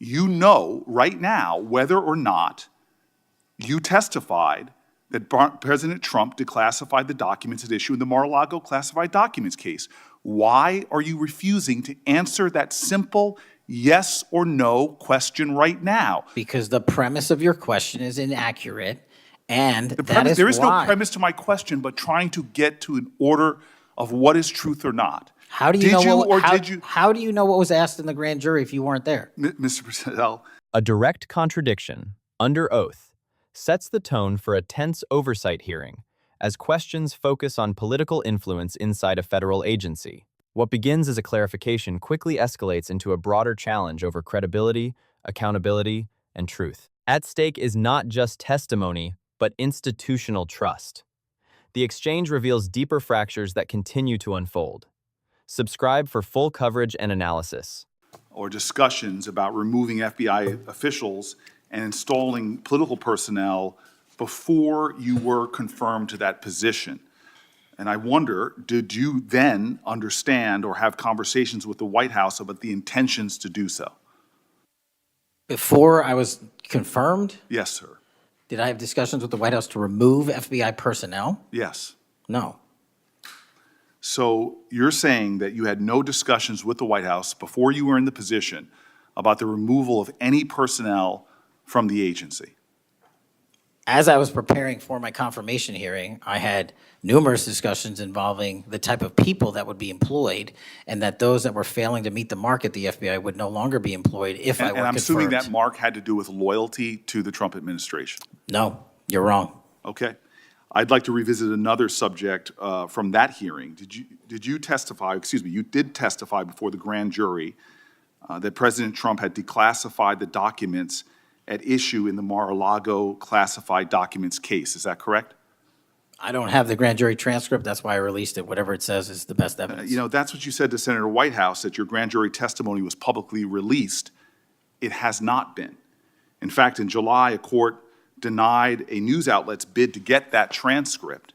you know right now whether or not you testified that President Trump declassified the documents at issue in the Mar-a-Lago classified documents case. Why are you refusing to answer that simple yes or no question right now? Because the premise of your question is inaccurate, and There is no premise to my question, but trying to get to an order of what is truth or not. How do you How do you know what was asked in the grand jury if you weren't there? Mr. Patel. A direct contradiction, under oath, sets the tone for a tense oversight hearing as questions focus on political influence inside a federal agency. What begins as a clarification quickly escalates into a broader challenge over credibility, accountability, and truth. At stake is not just testimony, but institutional trust. The exchange reveals deeper fractures that continue to unfold. Subscribe for full coverage and analysis. Or discussions about removing FBI officials and installing political personnel before you were confirmed to that position. And I wonder, did you then understand or have conversations with the White House about the intentions to do so? Before I was confirmed? Yes, sir. Did I have discussions with the White House to remove FBI personnel? Yes. No. So you're saying that you had no discussions with the White House before you were in the position about the removal of any personnel from the agency? As I was preparing for my confirmation hearing, I had numerous discussions involving the type of people that would be employed, and that those that were failing to meet the mark at the FBI would no longer be employed if I were confirmed. And I'm assuming that mark had to do with loyalty to the Trump administration. No, you're wrong. Okay. I'd like to revisit another subject from that hearing. Did you testify, you did testify before the grand jury that President Trump had declassified the documents at issue in the Mar-a-Lago classified documents case. Is that correct? I don't have the grand jury transcript. That's why I released it. Whatever it says is the best evidence. That's what you said to Senator Whitehouse, that your grand jury testimony was publicly released. It has not been. In fact, in July, a court denied a news outlet's bid to get that transcript.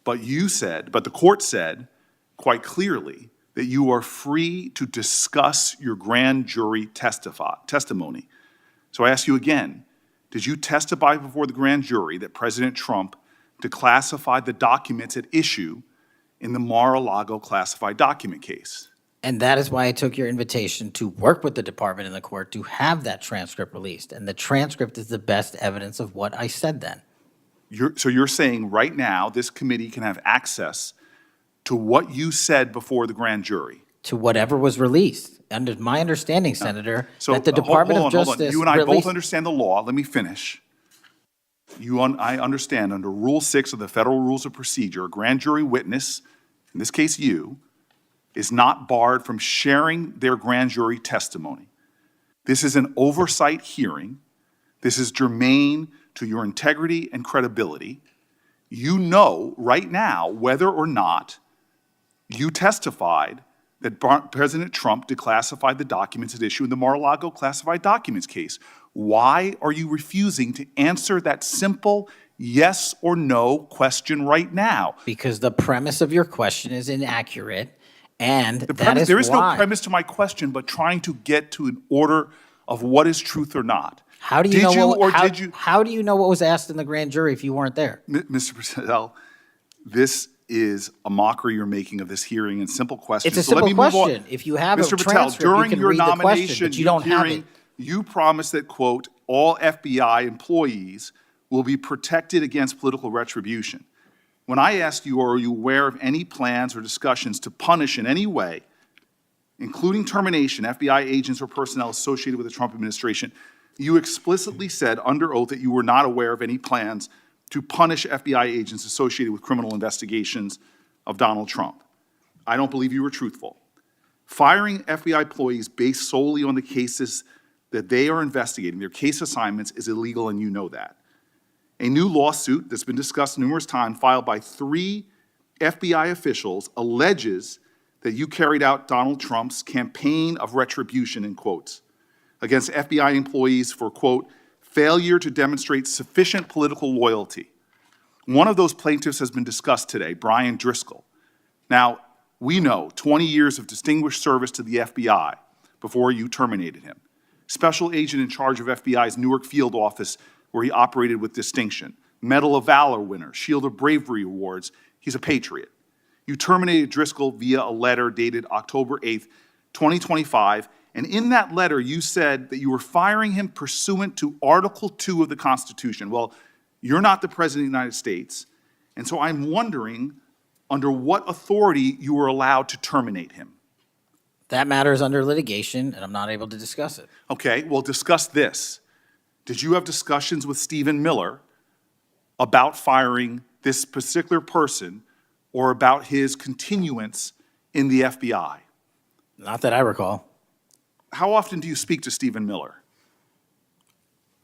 But the court said quite clearly that you are free to discuss your grand jury testimony. So I ask you again, did you testify before the grand jury that President Trump declassified the documents at issue in the Mar-a-Lago classified document case? And that is why I took your invitation to work with the department and the court to have that transcript released. And the transcript is the best evidence of what I said then. So you're saying right now this committee can have access to what you said before the grand jury? To whatever was released. Under my understanding, Senator, that the Department of Justice You and I both understand the law. Let me finish. I understand under Rule 6 of the Federal Rules of Procedure, a grand jury witness, in this case you, is not barred from sharing their grand jury testimony. This is an oversight hearing. This is germane to your integrity and credibility. You know right now whether or not you testified that President Trump declassified the documents at issue in the Mar-a-Lago classified documents case. Why are you refusing to answer that simple yes or no question right now? Because the premise of your question is inaccurate, and there is no premise to my question, but trying to get to an order of what is truth or not. How do you How do you know what was asked in the grand jury if you weren't there? Mr. Patel, this is a mockery you're making of this hearing and simple questions. It's a simple question. If you have a transcript, you can read the question, but you don't have it. You promised that, quote, all FBI employees will be protected against political retribution. When I asked you, are you aware of any plans or discussions to punish in any way, including termination, FBI agents or personnel associated with the Trump administration, you explicitly said under oath that you were not aware of any plans to punish FBI agents associated with criminal investigations of Donald Trump. I don't believe you were truthful. Firing FBI employees based solely on the cases that they are investigating, their case assignments, is illegal, and you know that. A new lawsuit that's been discussed numerous times, filed by 3 FBI officials, alleges that you carried out Donald Trump's campaign of retribution, in quotes, against FBI employees for, quote, failure to demonstrate sufficient political loyalty. One of those plaintiffs has been discussed today, Brian Driscoll. Now, we know 20 years of distinguished service to the FBI before you terminated him. special agent in charge of FBI's Newark field office, where he operated with distinction, Medal of Valor winner, Shield of Bravery awards. He's a patriot. You terminated Driscoll via a letter dated October 8th, 2025, and in that letter you said that you were firing him pursuant to Article 2 of the Constitution. Well, you're not the President of the United States, and so I'm wondering under what authority you were allowed to terminate him. That matter is under litigation, and I'm not able to discuss it. Okay, well, discuss this. Did you have discussions with Stephen Miller about firing this particular person or about his continuance in the FBI? Not that I recall. How often do you speak to Stephen Miller?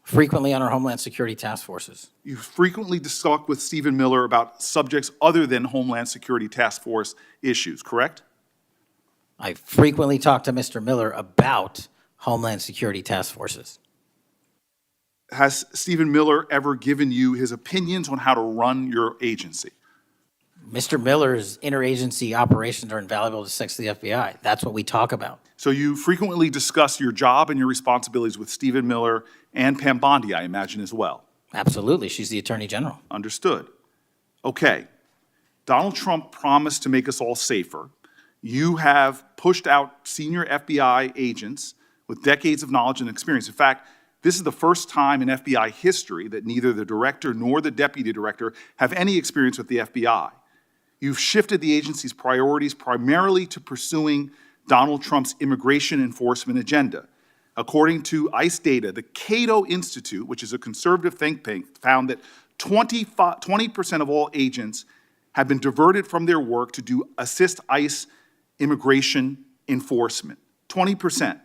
Frequently on our Homeland Security task forces. You frequently talk with Stephen Miller about subjects other than Homeland Security Task Force issues, correct? I frequently talk to Mr. Miller about Homeland Security task forces. Has Stephen Miller ever given you his opinions on how to run your agency? Mr. Miller's interagency operations are invaluable to the FBI. That's what we talk about. So you frequently discuss your job and your responsibilities with Stephen Miller and Pam Bondi, I imagine, as well. Absolutely. She's the Attorney General. Understood. Okay. Donald Trump promised to make us all safer. You have pushed out senior FBI agents with decades of knowledge and experience. In fact, this is the first time in FBI history that neither the director nor the deputy director have any experience with the FBI. You've shifted the agency's priorities primarily to pursuing Donald Trump's immigration enforcement agenda. According to ICE data, the Cato Institute, which is a conservative think tank, found that 20% of all agents have been diverted from their work to assist ICE immigration enforcement. 20%.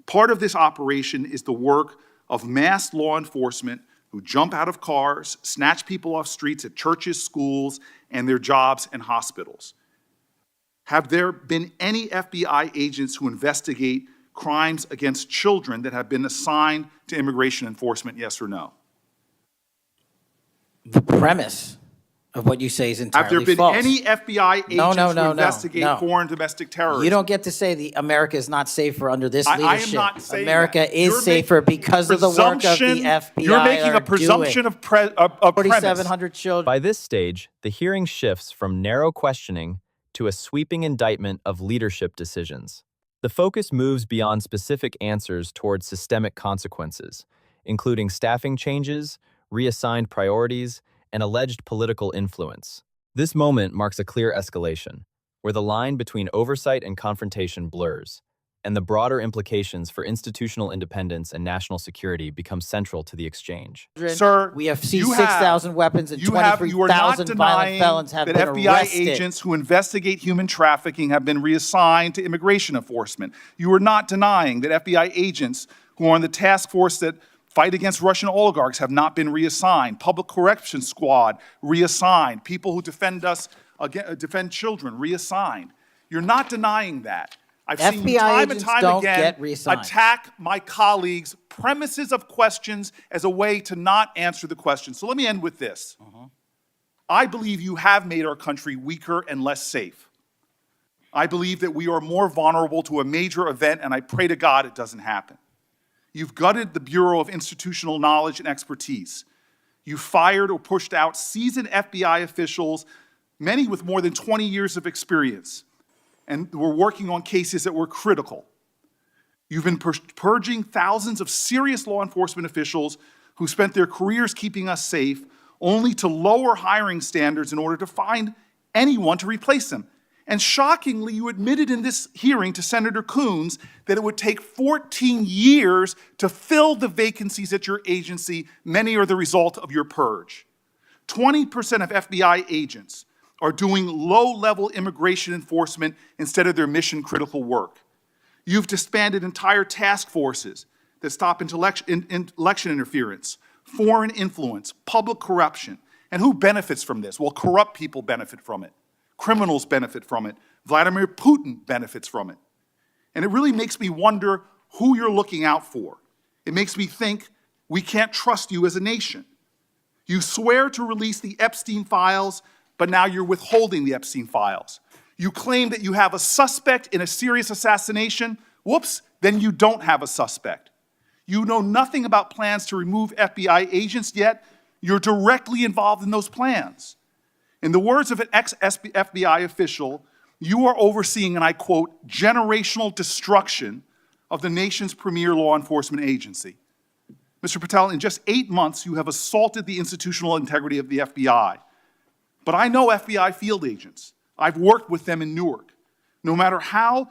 Part of this operation is the work of mass law enforcement who jump out of cars, snatch people off streets at churches, schools, and their jobs and hospitals. Have there been any FBI agents who investigate crimes against children that have been assigned to immigration enforcement, yes or no? The premise of what you say is entirely false. Have there been any FBI agents who investigate foreign domestic terrorism? You don't get to say America is not safer under this leadership. I am not saying America that. is safer because of the work of the FBI. You're making a presumption of premise. 4,700 children. By this stage, the hearing shifts from narrow questioning to a sweeping indictment of leadership decisions. The focus moves beyond specific answers towards systemic consequences, including staffing changes, reassigned priorities, and alleged political influence. This moment marks a clear escalation, where the line between oversight and confrontation blurs, and the broader implications for institutional independence and national security become central to the exchange. Sir, we have seized 6,000 weapons and 23,000 violent felons have been arrested. FBI agents who investigate human trafficking have been reassigned to immigration enforcement. You are not denying that FBI agents who are on the task force that fight against Russian oligarchs have not been reassigned. Public Correction Squad reassigned. People who defend children reassigned. You're not denying that. I've seen you time and time again attack my colleagues' premises of questions as a way to not answer the question. So let me end with this. I believe you have made our country weaker and less safe. I believe that we are more vulnerable to a major event, and I pray to God it doesn't happen. You've gutted the Bureau of Institutional Knowledge and Expertise. You fired or pushed out seasoned FBI officials, many with more than 20 years of experience, and were working on cases that were critical. You've been purging thousands of serious law enforcement officials who spent their careers keeping us safe, only to lower hiring standards in order to find anyone to replace them. And shockingly, you admitted in this hearing to Senator Coons that it would take 14 years to fill the vacancies at your agency. Many are the result of your purge. 20% of FBI agents are doing low-level immigration enforcement instead of their mission-critical work. You've disbanded entire task forces that stop election interference, foreign influence, public corruption. And who benefits from this? Well, corrupt people benefit from it. Criminals benefit from it. Vladimir Putin benefits from it. And it really makes me wonder who you're looking out for. It makes me think we can't trust you as a nation. You swear to release the Epstein files, but now you're withholding the Epstein files. You claim that you have a suspect in a serious assassination. Whoops, then you don't have a suspect. You know nothing about plans to remove FBI agents, yet you're directly involved in those plans. In the words of an ex-FBI official, you are overseeing, and I quote, generational destruction of the nation's premier law enforcement agency. Mr. Patel, in just 8 months, you have assaulted the institutional integrity of the FBI. But I know FBI field agents. I've worked with them in Newark. No matter how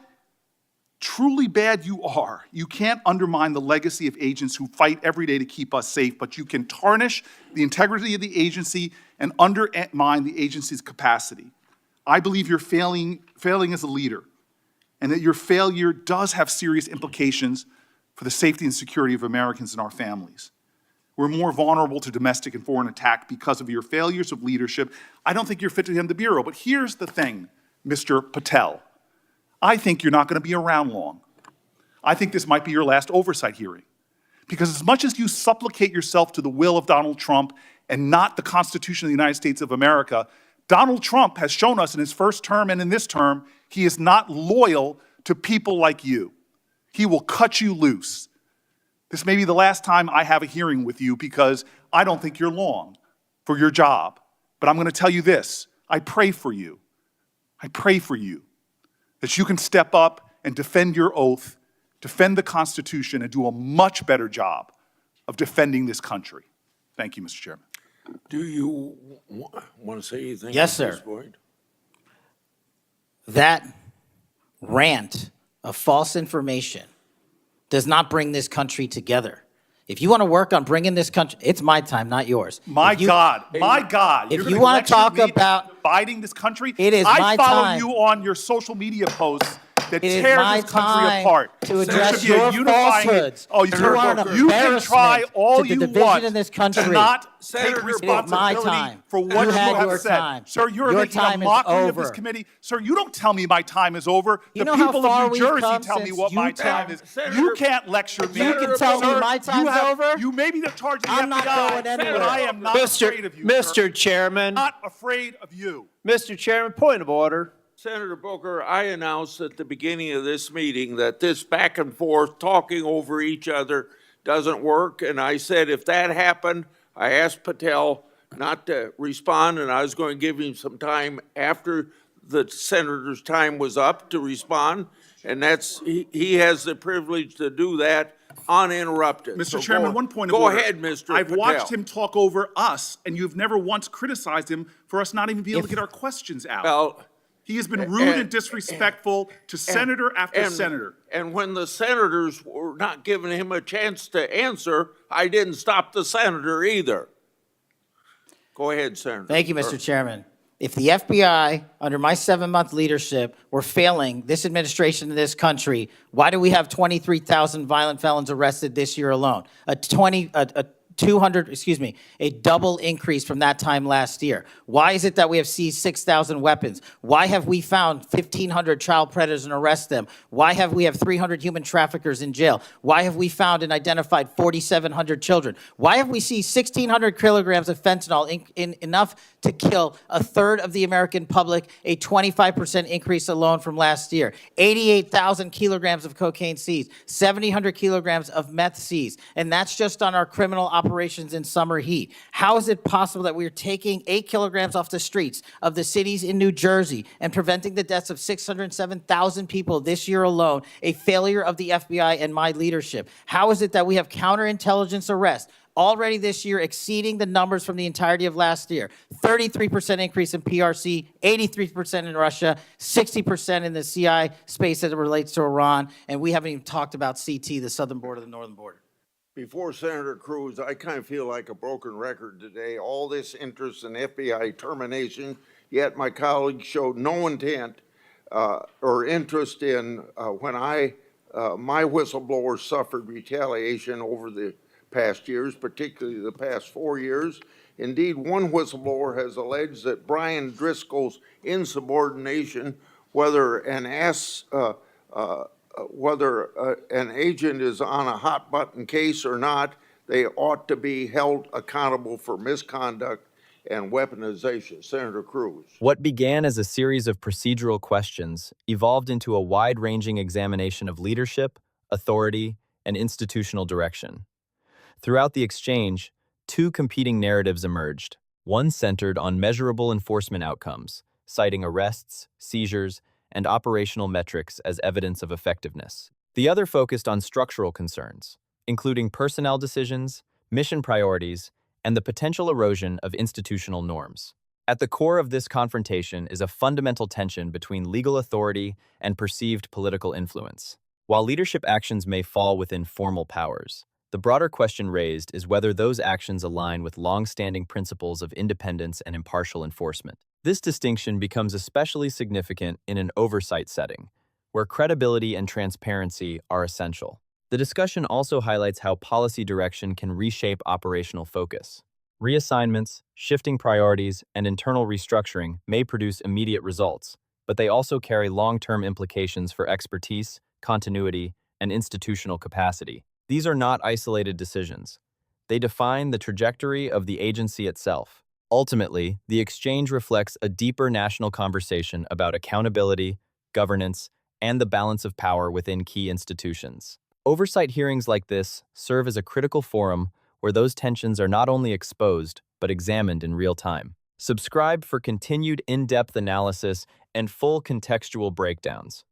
truly bad you are, you can't undermine the legacy of agents who fight every day to keep us safe, but you can tarnish the integrity of the agency and undermine the agency's capacity. I believe you're failing as a leader, and that your failure does have serious implications for the safety and security of Americans and our families. We're more vulnerable to domestic and foreign attack because of your failures of leadership. I don't think you're fit to hand the Bureau, but here's the thing, Mr. Patel. I think you're not going to be around long. I think this might be your last oversight hearing. Because as much as you supplicate yourself to the will of Donald Trump and not the Constitution of the United States of America, Donald Trump has shown us in his first term and in this term, he is not loyal to people like you. He will cut you loose. This may be the last time I have a hearing with you because I don't think you're long for your job. But I'm going to tell you this, I pray for you. I pray for you that you can step up and defend your oath, defend the Constitution, and do a much better job of defending this country. Thank you, Mr. Chairman. Do you want to say anything? Yes, at this sir. point? That rant of false information does not bring this country together. If you want to work on bringing this country, it's my time, not yours. My God. If You're you gonna want to lecture talk me about dividing this country, it is I my follow time. you on your social media posts that It is tear my this country time apart. to There address should be a your unifying- falsehoods. Oh, You are an you can try embarrassment all to the you division want in this country. to not Senator, take it is my responsibility time. for You what you had have your said. time. Sir, you're Your making time a is mockery of this over. committee. Sir, you don't tell me my time is over. You The know how people far of New we've Jersey come tell me since what you my tell- time is. Senator- You can't lecture me. You can tell me Sir, my time's you have- over? You may be the charge of the I'm not FBI, going anywhere. but I am not afraid of you, sir. Mr. Chairman, Not afraid of you. Mr. Chairman, point of order. Senator Booker, I announced at the beginning of this meeting that this back and forth, talking over each other, doesn't work. And I said if that happened, I asked Patel not to respond, and I was going to give him some time after the senator's time was up to respond. And he has the privilege to do that uninterrupted. Mr. So Chairman, one point of Go order. ahead, Mr. I've Patel. watched him talk over us, and you've never once criticized him for us not even being able to If- get our questions out. Well, He has been rude and disrespectful to senator after senator. And when the senators were not giving him a chance to answer, I didn't stop the senator either. Go ahead, Senator. Thank you, Mr. Chairman. If the FBI, under my 7-month leadership, were failing this administration in this country, why do we have 23,000 violent felons arrested this year alone? A double increase from that time last year. Why is it that we have seized 6,000 weapons? Why have we found 1,500 child predators and arrested them? Why have we 300 human traffickers in jail? Why have we found and identified 4,700 children? Why have we seized 1,600 kilograms of fentanyl, enough to kill a third of the American public, a 25% increase alone from last year? 88,000 kilograms of cocaine seized, 7,000 kilograms of meth seized, and that's just on our criminal operations in summer heat. How is it possible that we are taking 8 kilograms off the streets of the cities in New Jersey and preventing the deaths of 607,000 people this year alone, a failure of the FBI and my leadership? How is it that we have counterintelligence arrests already this year exceeding the numbers from the entirety of last year? 33% increase in PRC, 83% in Russia, 60% in the CI space as it relates to Iran, and we haven't even talked about CT, the southern border, the northern border. Before Senator Cruz, I kind of feel like a broken record today. All this interest in FBI termination, yet my colleagues showed no intent or interest in when my whistleblowers suffered retaliation over the past years, particularly the past 4 years. Indeed, one whistleblower has alleged that Brian Driscoll's insubordination, whether an agent is on a hot button case or not, they ought to be held accountable for misconduct and weaponization. Senator Cruz. What began as a series of procedural questions evolved into a wide-ranging examination of leadership, authority, and institutional direction. Throughout the exchange, two competing narratives emerged, one centered on measurable enforcement outcomes, citing arrests, seizures, and operational metrics as evidence of effectiveness. The other focused on structural concerns, including personnel decisions, mission priorities, and the potential erosion of institutional norms. At the core of this confrontation is a fundamental tension between legal authority and perceived political influence. While leadership actions may fall within formal powers, the broader question raised is whether those actions align with long-standing principles of independence and impartial enforcement. This distinction becomes especially significant in an oversight setting, where credibility and transparency are essential. The discussion also highlights how policy direction can reshape operational focus. Reassignments, shifting priorities, and internal restructuring may produce immediate results, but they also carry long-term implications for expertise, continuity, and institutional capacity. These are not isolated decisions. They define the trajectory of the agency itself. Ultimately, the exchange reflects a deeper national conversation about accountability, governance, and the balance of power within key institutions. Oversight hearings like this serve as a critical forum where those tensions are not only exposed, but examined in real time. Subscribe for continued in-depth analysis and full contextual breakdowns.